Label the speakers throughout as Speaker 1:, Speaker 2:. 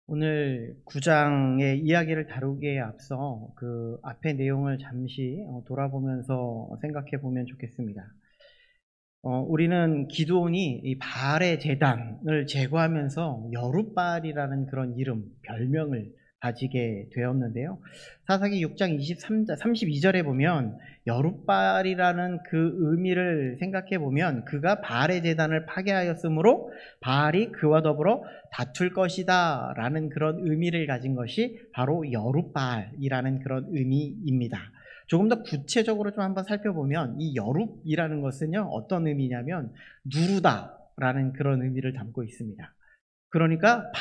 Speaker 1: 오늘 9장의 이야기를 다루기에 앞서 그 앞의 내용을 잠시 돌아보면서 생각해 보면 좋겠습니다. 우리는 기드온이 이 바알의 제단을 제거하면서 여룻바알이라는 그런 이름, 별명을 가지게 되었는데요. 사사기 6장 32절에 보면 여룻바알이라는 그 의미를 생각해 보면 그가 바알의 제단을 파괴하였으므로 바알이 그와 더불어 다툴 것이다 라는 그런 의미를 가진 것이 바로 여룻바알이라는 그런 의미입니다. 조금 더 구체적으로 좀 한번 살펴보면 이 여룻이라는 것은요, 어떤 의미냐면 누르다 라는 그런 의미를 담고 있습니다. 그러니까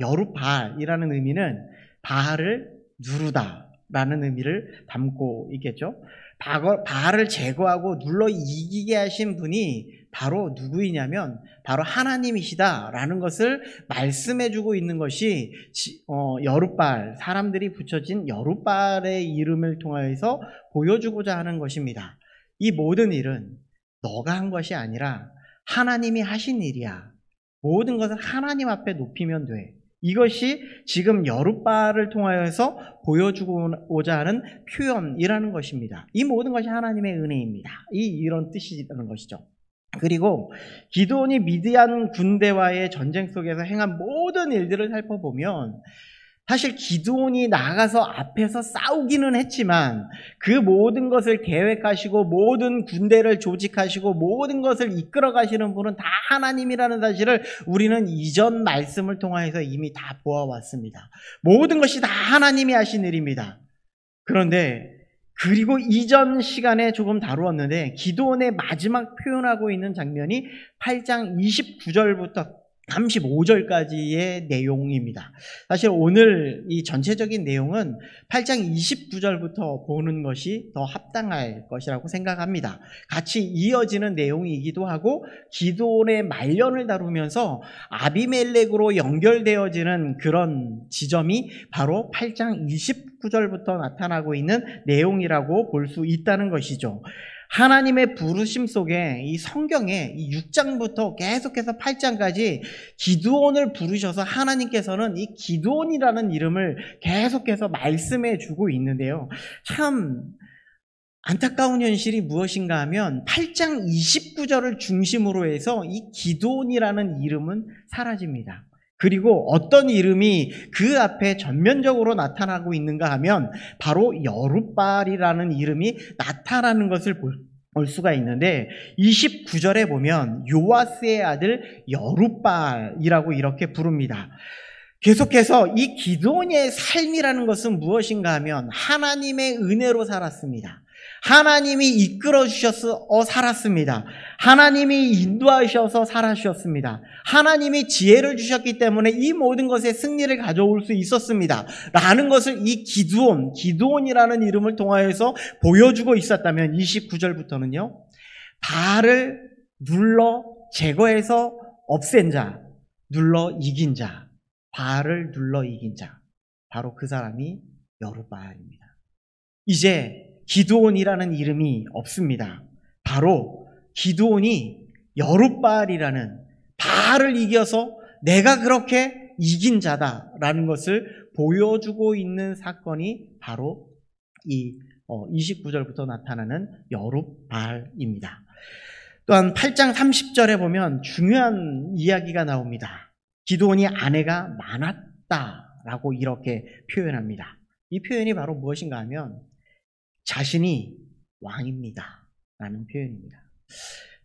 Speaker 1: 여룻바알이라는 의미는 바알을 누르다 라는 의미를 담고 있겠죠. 바알을 제거하고 눌러 이기게 하신 분이 바로 누구이냐면 바로 하나님이시다 라는 것을 말씀해주고 있는 것이 여룻바알, 사람들이 붙여진 여룻바알의 이름을 통해서 보여주고자 하는 것입니다. 이 모든 일은 너가 한 것이 아니라 하나님이 하신 일이야. 모든 것을 하나님 앞에 높이면 돼. 이것이 지금 여룻바알을 통하여서 보여주고자 하는 표현이라는 것입니다. 이 모든 것이 하나님의 은혜입니다. 이런 뜻이라는 것이죠. 그리고 기드온이 미디안 군대와의 전쟁 속에서 행한 모든 일들을 살펴보면 사실 기드온이 나가서 앞에서 싸우기는 했지만 그 모든 것을 계획하시고 모든 군대를 조직하시고 모든 것을 이끌어 가시는 분은 다 하나님이라는 사실을 우리는 이전 말씀을 통해서 이미 다 보아왔습니다. 모든 것이 다 하나님이 하신 일입니다. 그런데 그리고 이전 시간에 조금 다루었는데 기드온의 마지막 표현하고 있는 장면이 8장 29절부터 35절까지의 내용입니다. 사실 오늘 이 전체적인 내용은 8장 29절부터 보는 것이 더 합당할 것이라고 생각합니다. 같이 이어지는 내용이기도 하고 기드온의 말년을 다루면서 아비멜렉으로 연결되어지는 그런 지점이 바로 8장 29절부터 나타나고 있는 내용이라고 볼 수 있다는 것이죠. 하나님의 부르심 속에 이 성경에 이 6장부터 계속해서 8장까지 기드온을 부르셔서 하나님께서는 이 기드온이라는 이름을 계속해서 말씀해 주고 있는데요. 참 안타까운 현실이 무엇인가 하면 8장 29절을 중심으로 해서 이 기드온이라는 이름은 사라집니다. 그리고 어떤 이름이 그 앞에 전면적으로 나타나고 있는가 하면 바로 여룻바알이라는 이름이 나타나는 것을 볼 수가 있는데 29절에 보면 요아스의 아들 여룻바알이라고 이렇게 부릅니다. 계속해서 이 기드온의 삶이라는 것은 무엇인가 하면 하나님의 은혜로 살았습니다. 하나님이 이끌어 주셔서 살았습니다. 하나님이 인도하셔서 살아주셨습니다. 하나님이 지혜를 주셨기 때문에 이 모든 것에 승리를 가져올 수 있었습니다. 라는 것을 이 기드온이라는 이름을 통하여서 보여주고 있었다면 29절부터는요. 바알을 눌러 제거해서 없앤 자, 눌러 이긴 자, 바알을 눌러 이긴 자, 바로 그 사람이 여룻바알입니다. 이제 기드온이라는 이름이 없습니다. 바로 기드온이 여룻바알이라는 바알을 이겨서 내가 그렇게 이긴 자다라는 것을 보여주고 있는 사건이 바로 이 29절부터 나타나는 여룻바알입니다. 또한 8장 30절에 보면 중요한 이야기가 나옵니다. 기드온이 아내가 많았다라고 이렇게 표현합니다. 이 표현이 바로 무엇인가 하면 자신이 왕입니다 라는 표현입니다.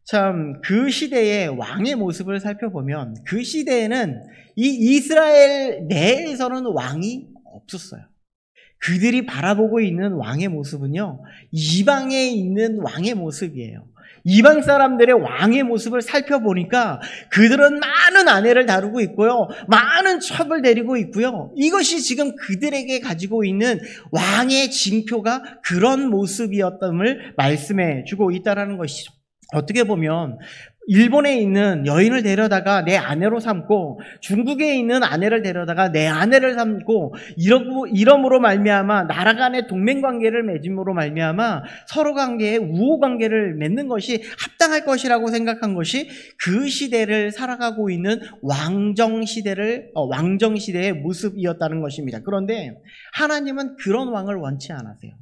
Speaker 1: 참 그 시대의 왕의 모습을 살펴보면 그 시대에는 이 이스라엘 내에서는 왕이 없었어요. 그들이 바라보고 있는 왕의 모습은요, 이방에 있는 왕의 모습이에요. 이방 사람들의 왕의 모습을 살펴보니까 그들은 많은 아내를 다루고 있고요. 많은 첩을 데리고 있고요. 이것이 지금 그들에게 가지고 있는 왕의 징표가 그런 모습이었음을 말씀해 주고 있다는 것이죠. 어떻게 보면 일본에 있는 여인을 데려다가 내 아내로 삼고 중국에 있는 아내를 데려다가 내 아내를 삼고 이러므로 말미암아 나라 간의 동맹관계를 맺음으로 말미암아 서로 관계에 우호관계를 맺는 것이 합당할 것이라고 생각한 것이 그 시대를 살아가고 있는 왕정시대의 모습이었다는 것입니다. 그런데 하나님은 그런 왕을 원치 않으세요.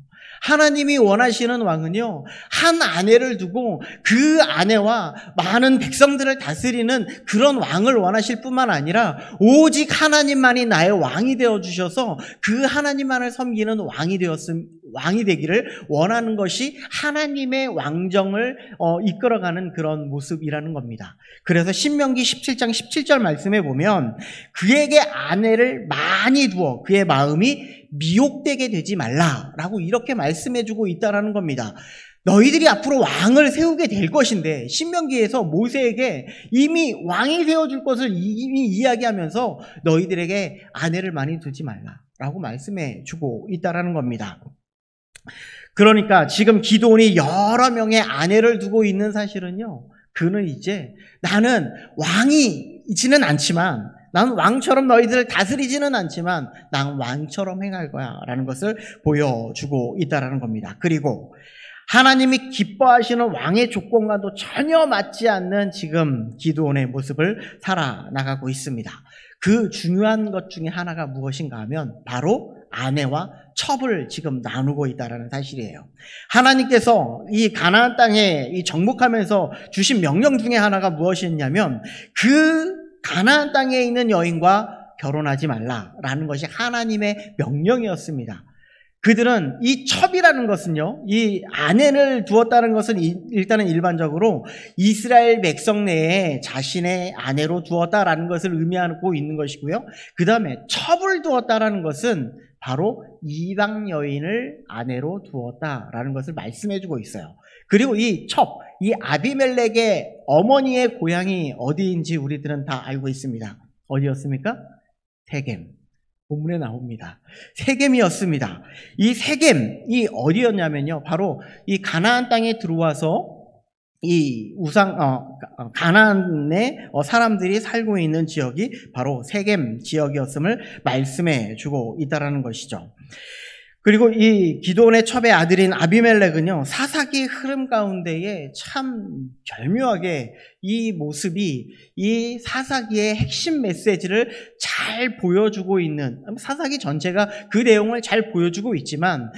Speaker 1: 하나님이 원하시는 왕은요, 한 아내를 두고 그 아내와 많은 백성들을 다스리는 그런 왕을 원하실 뿐만 아니라 오직 하나님만이 나의 왕이 되어 주셔서 그 하나님만을 섬기는 왕이 되기를 원하는 것이 하나님의 왕정을 이끌어가는 그런 모습이라는 겁니다. 그래서 신명기 17장 17절 말씀에 보면 그에게 아내를 많이 두어 그의 마음이 미혹되게 되지 말라라고 이렇게 말씀해주고 있다는 겁니다. 너희들이 앞으로 왕을 세우게 될 것인데 신명기에서 모세에게 이미 왕이 세워줄 것을 이미 이야기하면서 너희들에게 아내를 많이 두지 말라라고 말씀해주고 있다는 겁니다. 그러니까 지금 기드온이 여러 명의 아내를 두고 있는 사실은요, 그는 이제 나는 왕이지는 않지만, 나는 왕처럼 너희들을 다스리지는 않지만 나는 왕처럼 행할 거야 라는 것을 보여주고 있다는 겁니다. 그리고 하나님이 기뻐하시는 왕의 조건과도 전혀 맞지 않는 지금 기드온의 모습을 살아나가고 있습니다. 그 중요한 것 중에 하나가 무엇인가 하면 바로 아내와 첩을 지금 나누고 있다는 사실이에요. 하나님께서 이 가나안 땅에 정복하면서 주신 명령 중에 하나가 무엇이었냐면 그 가나안 땅에 있는 여인과 결혼하지 말라라는 것이 하나님의 명령이었습니다. 그들은 이 첩이라는 것은요, 이 아내를 두었다는 것은 일단은 일반적으로 이스라엘 백성 내에 자신의 아내로 두었다라는 것을 의미하고 있는 것이고요. 그 다음에 첩을 두었다라는 것은 바로 이방 여인을 아내로 두었다라는 것을 말씀해주고 있어요. 그리고 이 첩, 이 아비멜렉의 어머니의 고향이 어디인지 우리들은 다 알고 있습니다. 어디였습니까? 세겜. 본문에 나옵니다. 세겜이었습니다. 이 세겜이 어디였냐면요, 바로 이 가나안 땅에 들어와서 이 가나안의 사람들이 살고 있는 지역이 바로 세겜 지역이었음을 말씀해 주고 있다는 것이죠. 그리고 이 기드온의 첩의 아들인 아비멜렉은요, 사사기의 흐름 가운데에 참 절묘하게 이 모습이 이 사사기의 핵심 메시지를 잘 보여주고 있는, 사사기 전체가 그 내용을 잘 보여주고 있지만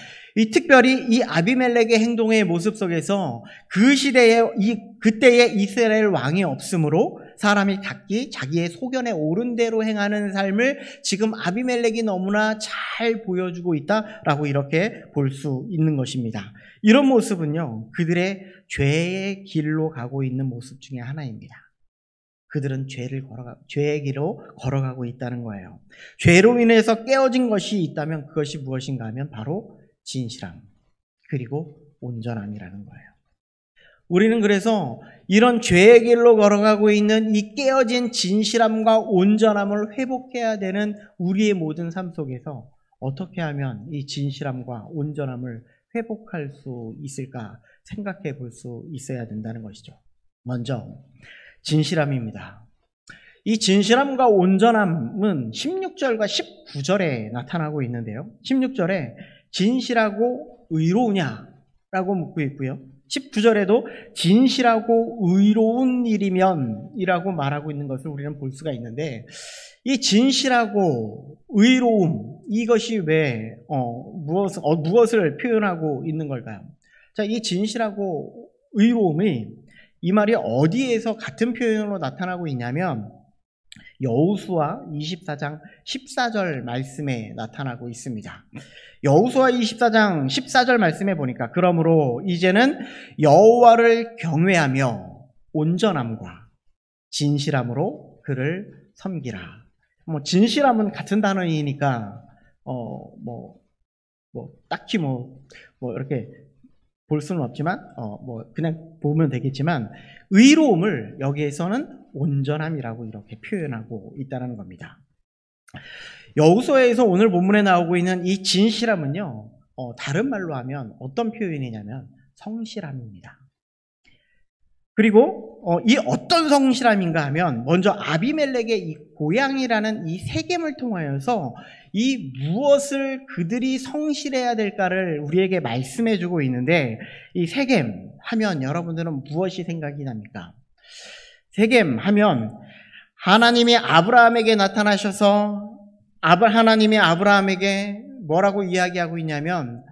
Speaker 1: 특별히 이 아비멜렉의 행동의 모습 속에서 그 시대에 그때에 이스라엘 왕이 없으므로 사람이 각기 자기의 소견에 옳은 대로 행하는 삶을 지금 아비멜렉이 너무나 잘 보여주고 있다라고 이렇게 볼 수 있는 것입니다. 이런 모습은요, 그들의 죄의 길로 가고 있는 모습 중에 하나입니다. 그들은 죄의 길로 걸어가고 있다는 거예요. 죄로 인해서 깨어진 것이 있다면 그것이 무엇인가 하면 바로 진실함, 그리고 온전함이라는 거예요. 우리는 그래서 이런 죄의 길로 걸어가고 있는 이 깨어진 진실함과 온전함을 회복해야 되는 우리의 모든 삶 속에서 어떻게 하면 이 진실함과 온전함을 회복할 수 있을까 생각해 볼 수 있어야 된다는 것이죠. 먼저 진실함입니다. 이 진실함과 온전함은 16절과 19절에 나타나고 있는데요. 16절에 진실하고 의로우냐라고 묻고 있고요. 19절에도 진실하고 의로운 일이면 이라고 말하고 있는 것을 우리는 볼 수가 있는데, 이 진실하고 의로움, 이것이 왜 무엇을 표현하고 있는 걸까요? 자, 이 진실하고 의로움이 이 말이 어디에서 같은 표현으로 나타나고 있냐면 여호수아 24장 14절 말씀에 나타나고 있습니다. 여호수아 24장 14절 말씀에 보니까 그러므로 이제는 여호와를 경외하며 온전함과 진실함으로 그를 섬기라. 진실함은 같은 단어이니까 딱히 이렇게 볼 수는 없지만 그냥 보면 되겠지만 의로움을 여기에서는 온전함이라고 이렇게 표현하고 있다는 겁니다. 여호수아에서 오늘 본문에 나오고 있는 이 진실함은요, 다른 말로 하면 어떤 표현이냐면 성실함입니다. 그리고 이 어떤 성실함인가 하면 먼저 아비멜렉의 이 고향이라는 이 세겜을 통하여서 이 무엇을 그들이 성실해야 될까를 우리에게 말씀해 주고 있는데, 이 세겜 하면 여러분들은 무엇이 생각이 납니까? 세겜 하면 하나님이 아브라함에게 나타나셔서 하나님이 아브라함에게 뭐라고 이야기하고 있냐면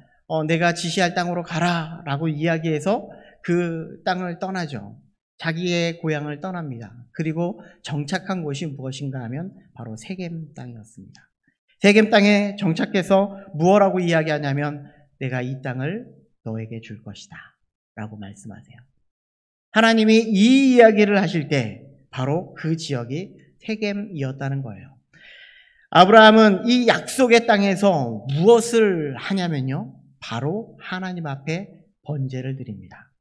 Speaker 1: 내가 지시할 땅으로 가라 라고 이야기해서 그 땅을 떠나죠. 자기의 고향을 떠납니다. 그리고 정착한 곳이 무엇인가 하면 바로 세겜 땅이었습니다. 세겜 땅에 정착해서 무엇라고 이야기하냐면 내가 이 땅을 너에게 줄 것이다 라고 말씀하세요. 하나님이 이 이야기를 하실 때 바로 그 지역이 세겜이었다는 거예요. 아브라함은 이 약속의 땅에서 무엇을 하냐면요, 바로 하나님 앞에 번제를 드립니다.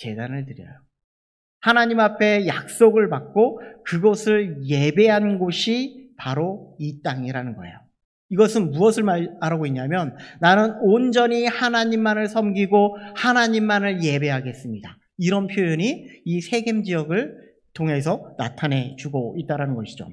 Speaker 1: 제단을 드려요. 하나님 앞에 약속을 받고 그것을 예배한 곳이 바로 이 땅이라는 거예요. 이것은 무엇을 말하고 있냐면 나는 온전히 하나님만을 섬기고 하나님만을 예배하겠습니다. 이런 표현이 이 세겜 지역을 통해서 나타내주고 있다는 것이죠.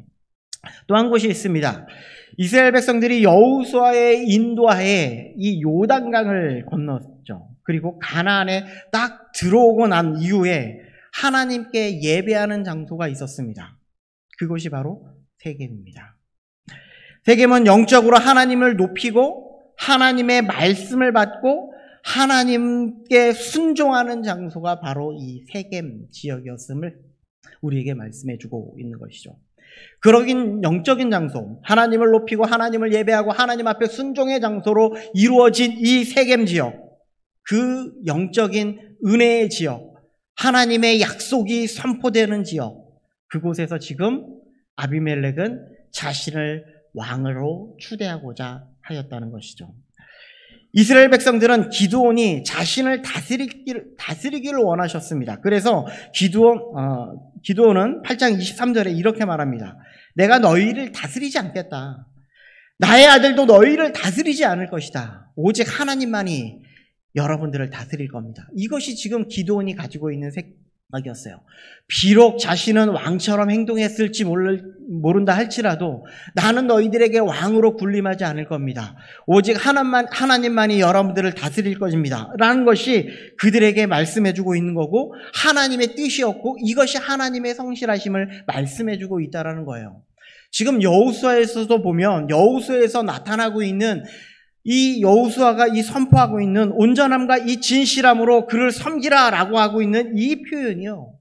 Speaker 1: 또 한 곳이 있습니다. 이스라엘 백성들이 여호수아의 인도하에 이 요단강을 건넜죠. 그리고 가나안에 딱 들어오고 난 이후에 하나님께 예배하는 장소가 있었습니다. 그것이 바로 세겜입니다. 세겜은 영적으로 하나님을 높이고 하나님의 말씀을 받고 하나님께 순종하는 장소가 바로 이 세겜 지역이었음을 우리에게 말씀해주고 있는 것이죠. 그러긴 영적인 장소, 하나님을 높이고 하나님을 예배하고 하나님 앞에 순종의 장소로 이루어진 이 세겜 지역, 그 영적인 은혜의 지역, 하나님의 약속이 선포되는 지역, 그곳에서 지금 아비멜렉은 자신을 왕으로 추대하고자 하였다는 것이죠. 이스라엘 백성들은 기드온이 자신을 다스리기를 원하셨습니다. 그래서 기드온은 8장 23절에 이렇게 말합니다. 내가 너희를 다스리지 않겠다. 나의 아들도 너희를 다스리지 않을 것이다. 오직 하나님만이 여러분들을 다스릴 겁니다. 이것이 지금 기드온이 가지고 있는 생각이었어요. 비록 자신은 왕처럼 행동했을지 모른다 할지라도 나는 너희들에게 왕으로 군림하지 않을 겁니다. 오직 하나님만이 여러분들을 다스릴 것입니다. 라는 것이 그들에게 말씀해주고 있는 거고 하나님의 뜻이었고 이것이 하나님의 성실하심을 말씀해주고 있다는 거예요. 지금 여호수아에서도 보면 여호수아에서 나타나고 있는 이 여호수아가 이 선포하고 있는 온전함과 이 진실함으로 그를 섬기라라고 하고 있는 이 표현이요.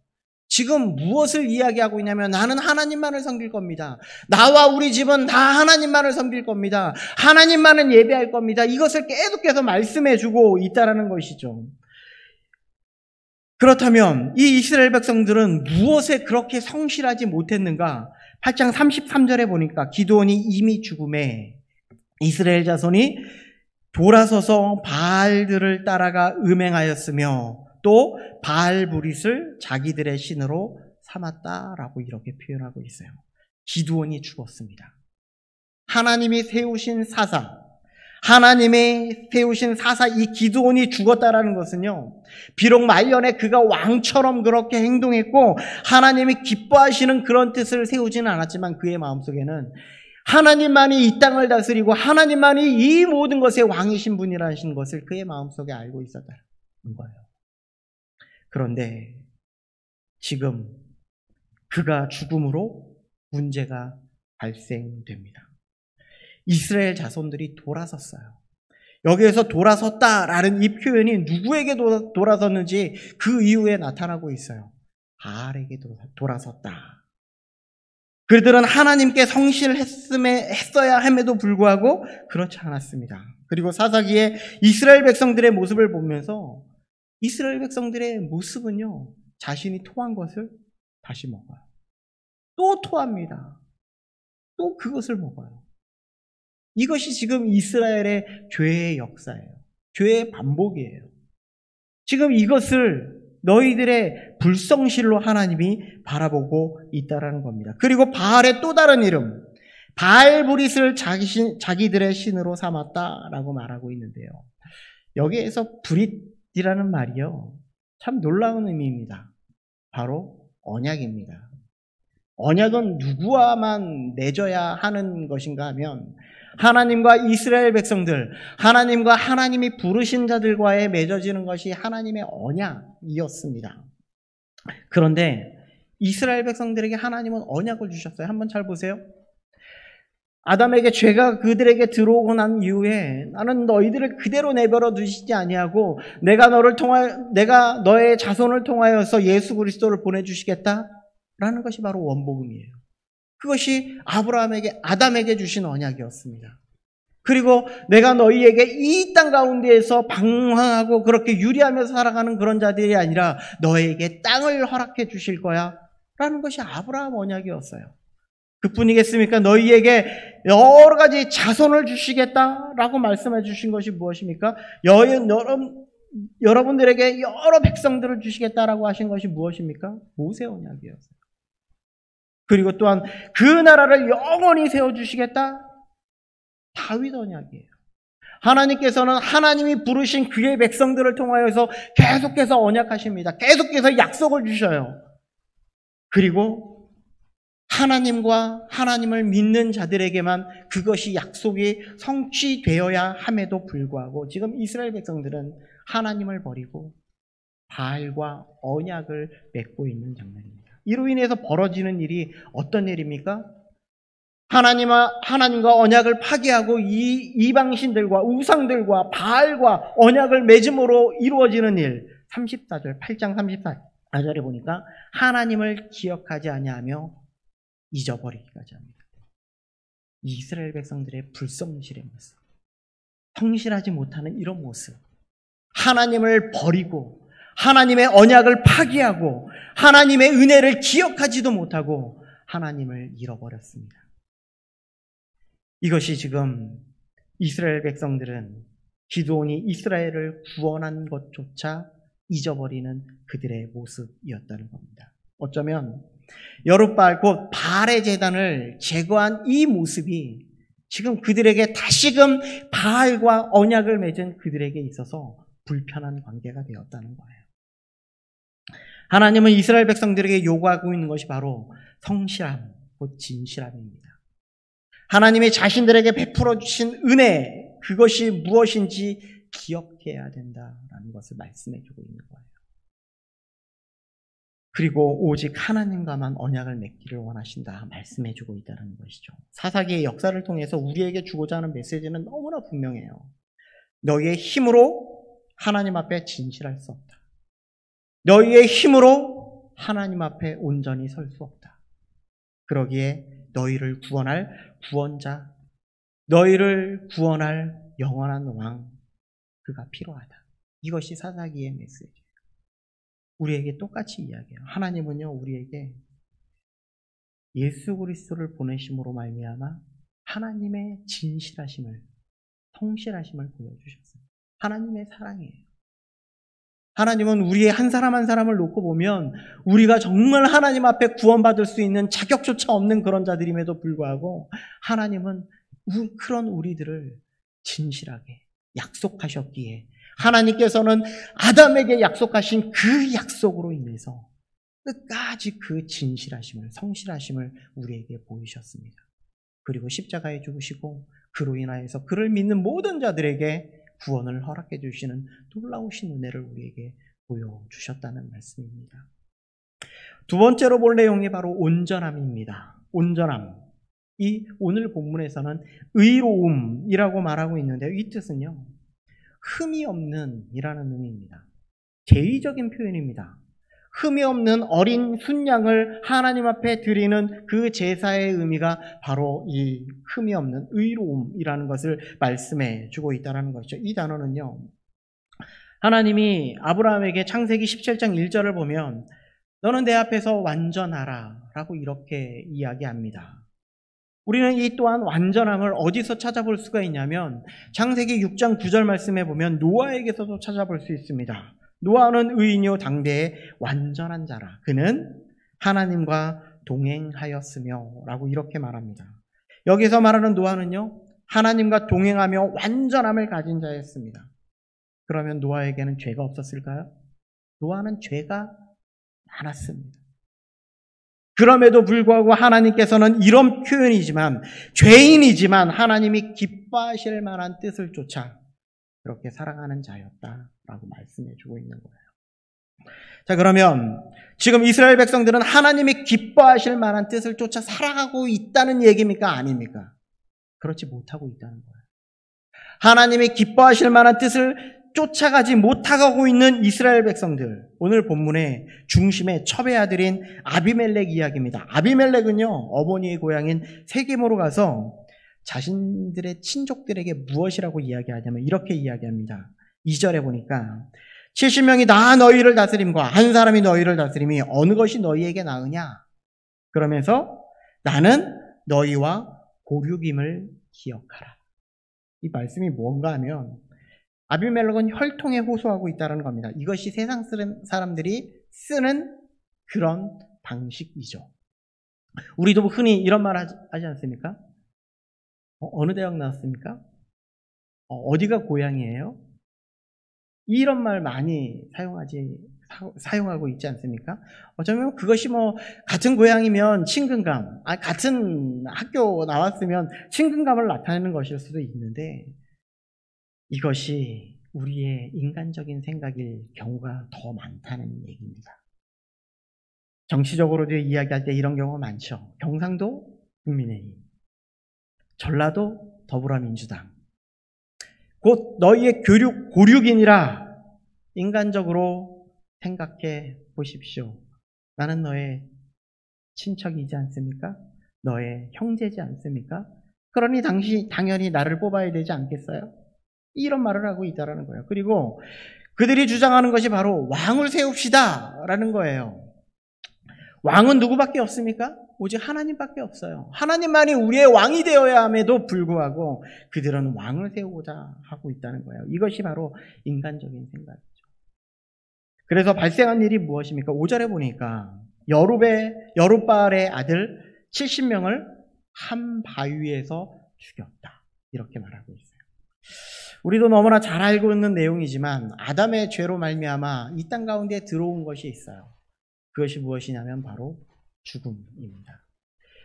Speaker 1: 지금 무엇을 이야기하고 있냐면 나는 하나님만을 섬길 겁니다. 나와 우리 집은 다 하나님만을 섬길 겁니다. 하나님만은 예배할 겁니다. 이것을 계속해서 말씀해주고 있다는 것이죠. 그렇다면 이 이스라엘 백성들은 무엇에 그렇게 성실하지 못했는가? 8장 33절에 보니까 기드온이 이미 죽음에 이스라엘 자손이 돌아서서 바알들을 따라가 음행하였으며 또 바알브릿을 자기들의 신으로 삼았다라고 이렇게 표현하고 있어요. 기드온이 죽었습니다. 하나님이 세우신 사사 이 기드온이 죽었다라는 것은요, 비록 말년에 그가 왕처럼 그렇게 행동했고 하나님이 기뻐하시는 그런 뜻을 세우지는 않았지만 그의 마음속에는 하나님만이 이 땅을 다스리고 하나님만이 이 모든 것의 왕이신 분이라는 것을 그의 마음속에 알고 있었다는 거예요. 그런데 지금 그가 죽음으로 문제가 발생됩니다. 이스라엘 자손들이 돌아섰어요. 여기에서 돌아섰다라는 이 표현이 누구에게 돌아섰는지 그 이후에 나타나고 있어요. 바알에게 돌아섰다. 그들은 하나님께 성실했어야 함에도 불구하고 그렇지 않았습니다. 그리고 사사기에 이스라엘 백성들의 모습을 보면서 이스라엘 백성들의 모습은요, 자신이 토한 것을 다시 먹어요. 또 토합니다. 또 그것을 먹어요. 이것이 지금 이스라엘의 죄의 역사예요. 죄의 반복이에요. 지금 이것을 너희들의 불성실로 하나님이 바라보고 있다라는 겁니다. 그리고 바알의 또 다른 이름, 바알브릿을 자기들의 신으로 삼았다라고 말하고 있는데요. 여기에서 브릿이라는 말이요, 참 놀라운 의미입니다. 바로 언약입니다. 언약은 누구와만 맺어야 하는 것인가 하면 하나님과 이스라엘 백성들, 하나님과 하나님이 부르신 자들과의 맺어지는 것이 하나님의 언약이었습니다. 그런데 이스라엘 백성들에게 하나님은 언약을 주셨어요. 한번 잘 보세요. 아담에게 죄가 그들에게 들어오고 난 이후에 나는 너희들을 그대로 내버려 두시지 아니하고 내가 너의 자손을 통하여서 예수 그리스도를 보내주시겠다라는 것이 바로 원복음이에요. 그것이 아담에게 주신 언약이었습니다. 그리고 내가 너희에게 이 땅 가운데에서 방황하고 그렇게 유리하면서 살아가는 그런 자들이 아니라 너에게 땅을 허락해 주실 거야 라는 것이 아브라함 언약이었어요. 그뿐이겠습니까? 너희에게 여러 가지 자손을 주시겠다라고 말씀해 주신 것이 무엇입니까? 여러분들에게 여러 백성들을 주시겠다라고 하신 것이 무엇입니까? 모세 언약이었어요. 그리고 또한 그 나라를 영원히 세워주시겠다? 다윗 언약이에요. 하나님께서는 하나님이 부르신 그의 백성들을 통하여서 계속해서 언약하십니다. 계속해서 약속을 주셔요. 그리고 하나님과 하나님을 믿는 자들에게만 그것이 약속이 성취되어야 함에도 불구하고 지금 이스라엘 백성들은 하나님을 버리고 바알과 언약을 맺고 있는 장면입니다. 이로 인해서 벌어지는 일이 어떤 일입니까? 하나님과 언약을 파기하고 이방신들과 우상들과 바알과 언약을 맺음으로 이루어지는 일. 34절, 8장 34절에 보니까 하나님을 기억하지 아니하며 잊어버리기까지 합니다. 이스라엘 백성들의 불성실의 모습, 성실하지 못하는 이런 모습, 하나님을 버리고 하나님의 언약을 파기하고 하나님의 은혜를 기억하지도 못하고 하나님을 잃어버렸습니다. 이것이 지금 이스라엘 백성들은 기드온이 이스라엘을 구원한 것조차 잊어버리는 그들의 모습이었다는 겁니다. 어쩌면 여룻바알 곧 바알의 제단을 제거한 이 모습이 지금 그들에게 다시금 바알과 언약을 맺은 그들에게 있어서 불편한 관계가 되었다는 거예요. 하나님은 이스라엘 백성들에게 요구하고 있는 것이 바로 성실함, 곧 진실함입니다. 하나님이 자신들에게 베풀어 주신 은혜, 그것이 무엇인지 기억해야 된다라는 것을 말씀해 주고 있는 거예요. 그리고 오직 하나님과만 언약을 맺기를 원하신다 말씀해 주고 있다는 것이죠. 사사기의 역사를 통해서 우리에게 주고자 하는 메시지는 너무나 분명해요. 너희의 힘으로 하나님 앞에 진실할 수 없다. 너희의 힘으로 하나님 앞에 온전히 설 수 없다. 그러기에 너희를 구원할 구원자, 너희를 구원할 영원한 왕, 그가 필요하다. 이것이 사사기의 메시지예요. 우리에게 똑같이 이야기해요. 하나님은요, 우리에게 예수 그리스도를 보내심으로 말미암아 하나님의 진실하심을, 성실하심을 보여주셨어요. 하나님의 사랑이에요. 하나님은 우리의 한 사람 한 사람을 놓고 보면 우리가 정말 하나님 앞에 구원받을 수 있는 자격조차 없는 그런 자들임에도 불구하고 하나님은 그런 우리들을 진실하게 약속하셨기에 하나님께서는 아담에게 약속하신 그 약속으로 인해서 끝까지 그 진실하심을, 성실하심을 우리에게 보이셨습니다. 그리고 십자가에 죽으시고 그로 인하여서 그를 믿는 모든 자들에게 구원을 허락해 주시는 놀라우신 은혜를 우리에게 보여주셨다는 말씀입니다. 두 번째로 볼 내용이 바로 온전함입니다. 온전함. 이 오늘 본문에서는 의로움이라고 말하고 있는데요. 이 뜻은요, 흠이 없는 이라는 의미입니다. 제의적인 표현입니다. 흠이 없는 어린 순양을 하나님 앞에 드리는 그 제사의 의미가 바로 이 흠이 없는 의로움이라는 것을 말씀해 주고 있다는 것이죠. 이 단어는요, 하나님이 아브라함에게 창세기 17장 1절을 보면 너는 내 앞에서 완전하라 라고 이렇게 이야기합니다. 우리는 이 또한 완전함을 어디서 찾아볼 수가 있냐면 창세기 6장 9절 말씀해 보면 노아에게서도 찾아볼 수 있습니다. 노아는 의인이요 당대의 완전한 자라. 그는 하나님과 동행하였으며 라고 이렇게 말합니다. 여기서 말하는 노아는요, 하나님과 동행하며 완전함을 가진 자였습니다. 그러면 노아에게는 죄가 없었을까요? 노아는 죄가 많았습니다. 그럼에도 불구하고 하나님께서는 이런 표현이지만, 죄인이지만 하나님이 기뻐하실 만한 뜻을 쫓아 그렇게 사랑하는 자였다라고 말씀해 주고 있는 거예요. 자, 그러면 지금 이스라엘 백성들은 하나님이 기뻐하실 만한 뜻을 쫓아 살아가고 있다는 얘기입니까? 아닙니까? 그렇지 못하고 있다는 거예요. 하나님이 기뻐하실 만한 뜻을 쫓아가지 못하고 있는 이스라엘 백성들, 오늘 본문의 중심에 첩의 아들인 아비멜렉 이야기입니다. 아비멜렉은요, 어머니의 고향인 세겜으로 가서 자신들의 친족들에게 무엇이라고 이야기하냐면 이렇게 이야기합니다. 2절에 보니까 70명이 다 너희를 다스림과 한 사람이 너희를 다스림이 어느 것이 너희에게 나으냐? 그러면서 나는 너희와 고륙임을 기억하라. 이 말씀이 뭔가 하면 아비멜렉은 혈통에 호소하고 있다는 겁니다. 이것이 세상 사람들이 쓰는 그런 방식이죠. 우리도 흔히 이런 말 하지 않습니까? 어느 대학 나왔습니까? 어디가 고향이에요? 이런 말 많이 사용하고 있지 않습니까? 어쩌면 그것이 같은 고향이면 친근감, 같은 학교 나왔으면 친근감을 나타내는 것일 수도 있는데, 이것이 우리의 인간적인 생각일 경우가 더 많다는 얘기입니다. 정치적으로도 이야기할 때 이런 경우가 많죠. 경상도 국민의힘, 전라도 더불어민주당, 곧 너희의 고륙이니라. 인간적으로 생각해 보십시오. 나는 너의 친척이지 않습니까? 너의 형제지 않습니까? 그러니 당연히 나를 뽑아야 되지 않겠어요? 이런 말을 하고 있다는 거예요. 그리고 그들이 주장하는 것이 바로 왕을 세웁시다 라는 거예요. 왕은 누구밖에 없습니까? 오직 하나님밖에 없어요. 하나님만이 우리의 왕이 되어야 함에도 불구하고 그들은 왕을 세우고자 하고 있다는 거예요. 이것이 바로 인간적인 생각이죠. 그래서 발생한 일이 무엇입니까? 5절에 보니까 여룻바알의 아들 70명을 한 바위에서 죽였다. 이렇게 말하고 있어요. 우리도 너무나 잘 알고 있는 내용이지만 아담의 죄로 말미암아 이 땅 가운데 들어온 것이 있어요. 그것이 무엇이냐면 바로 죽음입니다.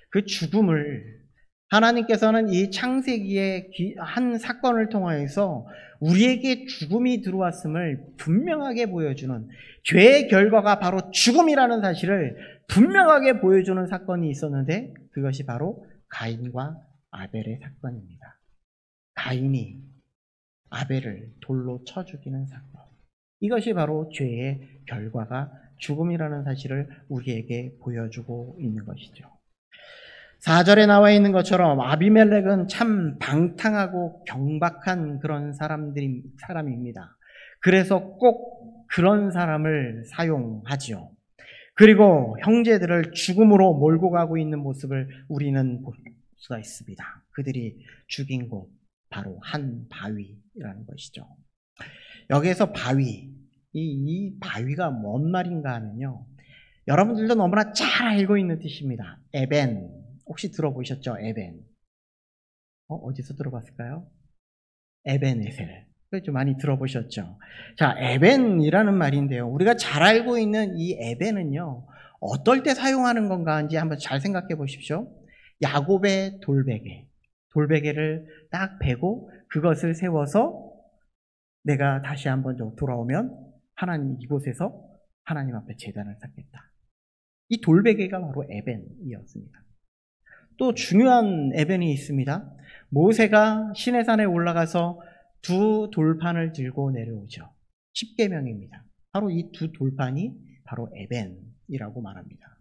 Speaker 1: 그 죽음을 하나님께서는 이 창세기의 한 사건을 통하여서 우리에게 죽음이 들어왔음을 분명하게 보여주는, 죄의 결과가 바로 죽음이라는 사실을 분명하게 보여주는 사건이 있었는데, 그것이 바로 가인과 아벨의 사건입니다. 가인이 아벨을 돌로 쳐 죽이는 사건. 이것이 바로 죄의 결과가 죽음이라는 사실을 우리에게 보여주고 있는 것이죠. 4절에 나와 있는 것처럼 아비멜렉은 참 방탕하고 경박한 그런 사람입니다. 그래서 꼭 그런 사람을 사용하지요. 그리고 형제들을 죽음으로 몰고 가고 있는 모습을 우리는 볼 수가 있습니다. 그들이 죽인 곳, 바로 한 바위라는 것이죠. 여기에서 바위, 이 바위가 뭔 말인가 하면요, 여러분들도 너무나 잘 알고 있는 뜻입니다. 에벤, 혹시 들어보셨죠? 에벤. 어디서 들어봤을까요? 에벤에셀. 좀 많이 들어보셨죠? 자, 에벤이라는 말인데요, 우리가 잘 알고 있는 이 에벤은요, 어떨 때 사용하는 건가인지 한번 잘 생각해 보십시오. 야곱의 돌베개를 딱 베고 그것을 세워서 내가 다시 한번 돌아오면 하나님 이곳에서 하나님 앞에 제단을 쌓겠다. 이 돌베개가 바로 에벤이었습니다. 또 중요한 에벤이 있습니다. 모세가 시내산에 올라가서 두 돌판을 들고 내려오죠. 십계명입니다. 바로 이 두 돌판이 바로 에벤이라고 말합니다.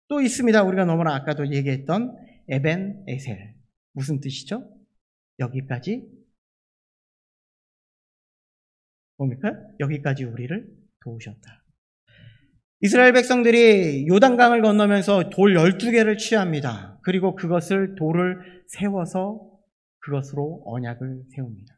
Speaker 1: 또 있습니다. 우리가 너무나 아까도 얘기했던 에벤 에셀. 무슨 뜻이죠? 여기까지 뭡니까? 여기까지 우리를 도우셨다. 이스라엘 백성들이 요단강을 건너면서 돌 12개를 취합니다. 그리고 그것을 돌을 세워서 그것으로 언약을 세웁니다.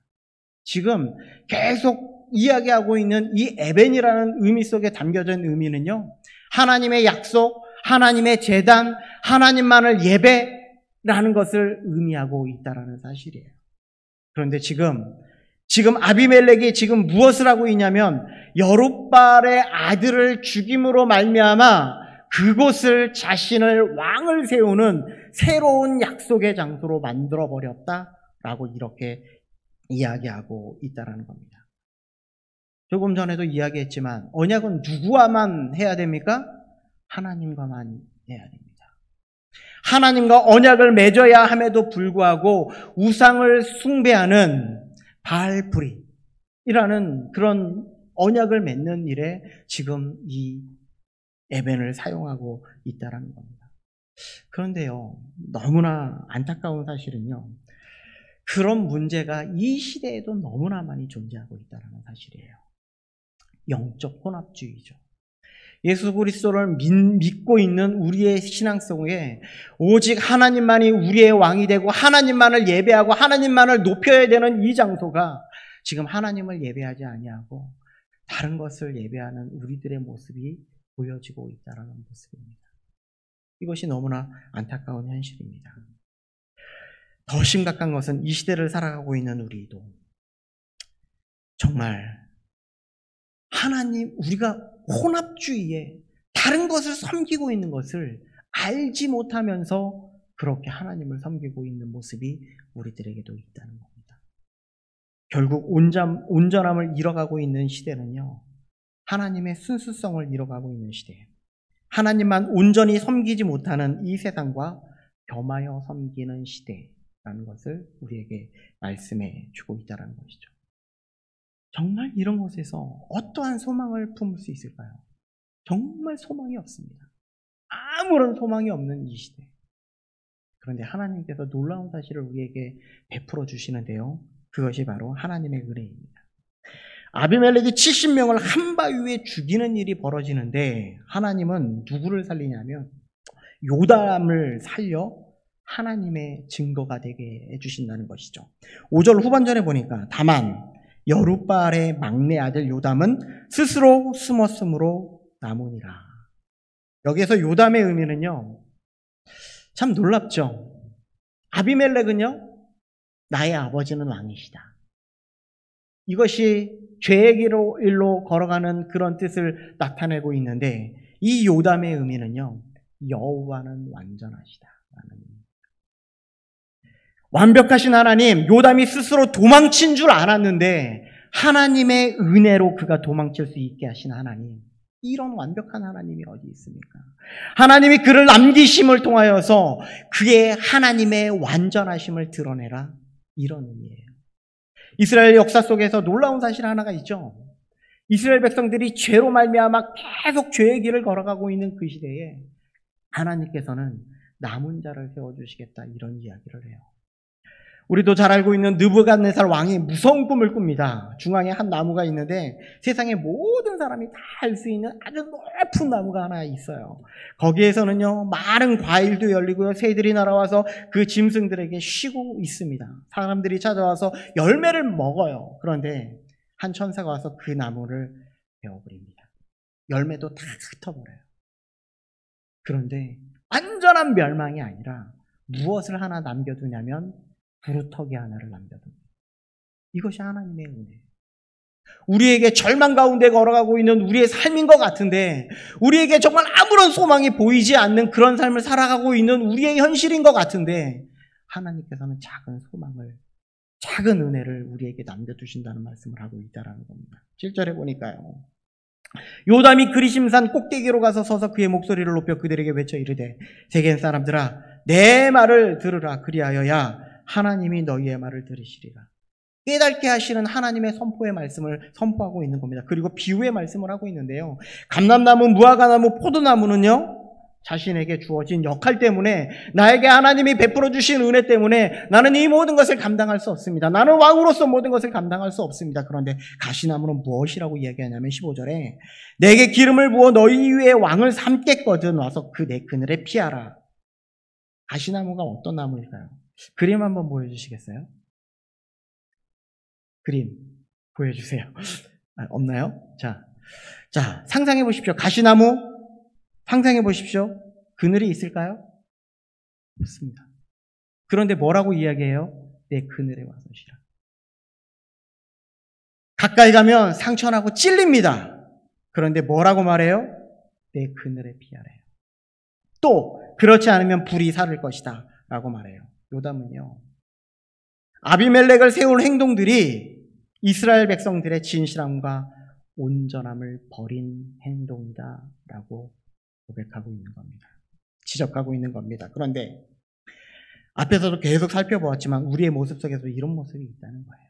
Speaker 1: 지금 계속 이야기하고 있는 이 에벤이라는 의미 속에 담겨진 의미는요, 하나님의 약속, 하나님의 제단, 하나님만을 예배라는 것을 의미하고 있다는 사실이에요. 그런데 지금 지금 아비멜렉이 지금 무엇을 하고 있냐면 여룻바알의 아들을 죽임으로 말미암아 그곳을 자신을 왕을 세우는 새로운 약속의 장소로 만들어 버렸다라고 이렇게 이야기하고 있다는 겁니다. 조금 전에도 이야기했지만 언약은 누구와만 해야 됩니까? 하나님과만 해야 됩니다. 하나님과 언약을 맺어야 함에도 불구하고 우상을 숭배하는 바알불이라는 그런 언약을 맺는 일에 지금 이 에벤을 사용하고 있다는 겁니다. 그런데요, 너무나 안타까운 사실은요, 그런 문제가 이 시대에도 너무나 많이 존재하고 있다는 사실이에요. 영적 혼합주의죠. 예수 그리스도를 믿고 있는 우리의 신앙 속에 오직 하나님만이 우리의 왕이 되고 하나님만을 예배하고 하나님만을 높여야 되는 이 장소가 지금 하나님을 예배하지 아니하고 다른 것을 예배하는 우리들의 모습이 보여지고 있다는 모습입니다. 이것이 너무나 안타까운 현실입니다. 더 심각한 것은 이 시대를 살아가고 있는 우리도 정말 하나님, 우리가 혼합주의에 다른 것을 섬기고 있는 것을 알지 못하면서 그렇게 하나님을 섬기고 있는 모습이 우리들에게도 있다는 겁니다. 결국 온전함을 잃어가고 있는 시대는요, 하나님의 순수성을 잃어가고 있는 시대예요. 하나님만 온전히 섬기지 못하는 이 세상과 겸하여 섬기는 시대라는 것을 우리에게 말씀해 주고 있다는 것이죠. 정말 이런 곳에서 어떠한 소망을 품을 수 있을까요? 정말 소망이 없습니다. 아무런 소망이 없는 이 시대. 그런데 하나님께서 놀라운 사실을 우리에게 베풀어 주시는데요. 그것이 바로 하나님의 은혜입니다. 아비멜렉이 70명을 한 바위에 죽이는 일이 벌어지는데 하나님은 누구를 살리냐면 요담을 살려 하나님의 증거가 되게 해주신다는 것이죠. 5절 후반전에 보니까 다만 여룻바알의 막내 아들 요담은 스스로 숨었으므로 남으니라. 여기에서 요담의 의미는요, 참 놀랍죠. 아비멜렉은요, 나의 아버지는 왕이시다. 이것이 죄의 길로 걸어가는 그런 뜻을 나타내고 있는데 이 요담의 의미는요, 여호와는 완전하시다라는 의미입니다. 완벽하신 하나님, 요담이 스스로 도망친 줄 알았는데 하나님의 은혜로 그가 도망칠 수 있게 하신 하나님, 이런 완벽한 하나님이 어디 있습니까? 하나님이 그를 남기심을 통하여서 그의 하나님의 완전하심을 드러내라, 이런 의미예요. 이스라엘 역사 속에서 놀라운 사실 하나가 있죠. 이스라엘 백성들이 죄로 말미암아 계속 죄의 길을 걸어가고 있는 그 시대에 하나님께서는 남은 자를 세워주시겠다, 이런 이야기를 해요. 우리도 잘 알고 있는 느부갓네살 왕이 무서운 꿈을 꿉니다. 중앙에 한 나무가 있는데 세상의 모든 사람이 다 알 수 있는 아주 높은 나무가 하나 있어요. 거기에서는요, 많은 과일도 열리고요, 새들이 날아와서 그 짐승들에게 쉬고 있습니다. 사람들이 찾아와서 열매를 먹어요. 그런데 한 천사가 와서 그 나무를 베어버립니다. 열매도 다 흩어버려요. 그런데 완전한 멸망이 아니라 무엇을 하나 남겨두냐면 부루터기 하나를 남겨둡니다. 이것이 하나님의 은혜예요. 우리에게 절망 가운데 걸어가고 있는 우리의 삶인 것 같은데, 우리에게 정말 아무런 소망이 보이지 않는 그런 삶을 살아가고 있는 우리의 현실인 것 같은데, 하나님께서는 작은 소망을, 작은 은혜를 우리에게 남겨두신다는 말씀을 하고 있다는 겁니다. 7절에 보니까요, 요담이 그리심산 꼭대기로 가서 서서 그의 목소리를 높여 그들에게 외쳐 이르되, 세겜 사람들아, 내 말을 들으라. 그리하여야 하나님이 너희의 말을 들으시리라. 깨닫게 하시는 하나님의 선포의 말씀을 선포하고 있는 겁니다. 그리고 비유의 말씀을 하고 있는데요, 감람나무, 무화과나무, 포도나무는요, 자신에게 주어진 역할 때문에, 나에게 하나님이 베풀어 주신 은혜 때문에 나는 이 모든 것을 감당할 수 없습니다. 나는 왕으로서 모든 것을 감당할 수 없습니다. 그런데 가시나무는 무엇이라고 이야기하냐면 15절에 내게 기름을 부어 너희 위에 왕을 삼겠거든 와서 그 내 그늘에 피하라. 가시나무가 어떤 나무일까요? 그림 한번 보여주시겠어요? 그림 보여주세요. 없나요? 자, 상상해 보십시오. 가시나무 상상해 보십시오. 그늘이 있을까요? 없습니다. 그런데 뭐라고 이야기해요? 내 그늘에 와서 쉬라. 가까이 가면 상처나고 찔립니다. 그런데 뭐라고 말해요? 내 그늘에 피하래요. 또 그렇지 않으면 불이 사를 것이다 라고 말해요. 요담은요, 아비멜렉을 세울 행동들이 이스라엘 백성들의 진실함과 온전함을 버린 행동이다 라고 고백하고 있는 겁니다. 지적하고 있는 겁니다. 그런데 앞에서도 계속 살펴보았지만 우리의 모습 속에서 이런 모습이 있다는 거예요.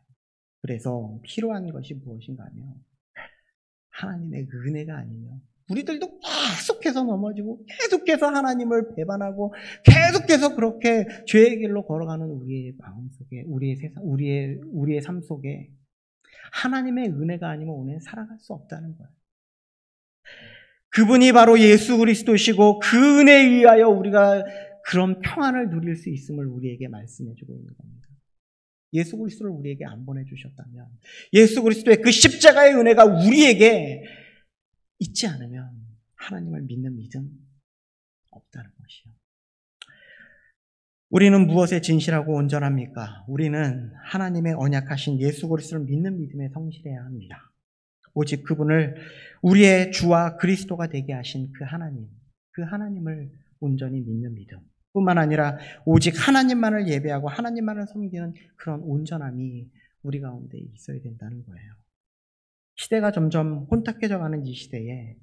Speaker 1: 그래서 필요한 것이 무엇인가 하면 하나님의 은혜가 아니면 우리들도 계속해서 넘어지고 계속해서 하나님을 배반하고 계속해서 그렇게 죄의 길로 걸어가는 우리의 마음 속에, 우리의 세상, 우리의 삶 속에 하나님의 은혜가 아니면 우리는 살아갈 수 없다는 거예요. 그분이 바로 예수 그리스도시고 그 은혜에 의하여 우리가 그런 평안을 누릴 수 있음을 우리에게 말씀해주고 있는 겁니다. 예수 그리스도를 우리에게 안 보내주셨다면, 예수 그리스도의 그 십자가의 은혜가 우리에게 있지 않으면 하나님을 믿는 믿음 없다는 것이요. 우리는 무엇에 진실하고 온전합니까? 우리는 하나님의 언약하신 예수 그리스도를 믿는 믿음에 성실해야 합니다. 오직 그분을 우리의 주와 그리스도가 되게 하신 그 하나님을 온전히 믿는 믿음 뿐만 아니라 오직 하나님만을 예배하고 하나님만을 섬기는 그런 온전함이 우리 가운데 있어야 된다는 거예요. 시대가 점점 혼탁해져가는 이 시대에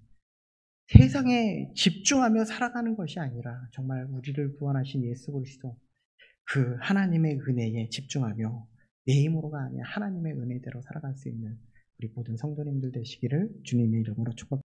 Speaker 1: 세상에 집중하며 살아가는 것이 아니라 정말 우리를 구원하신 예수 그리스도 그 하나님의 은혜에 집중하며 내 힘으로가 아니라 하나님의 은혜대로 살아갈 수 있는 우리 모든 성도님들 되시기를 주님의 이름으로 축복합니다.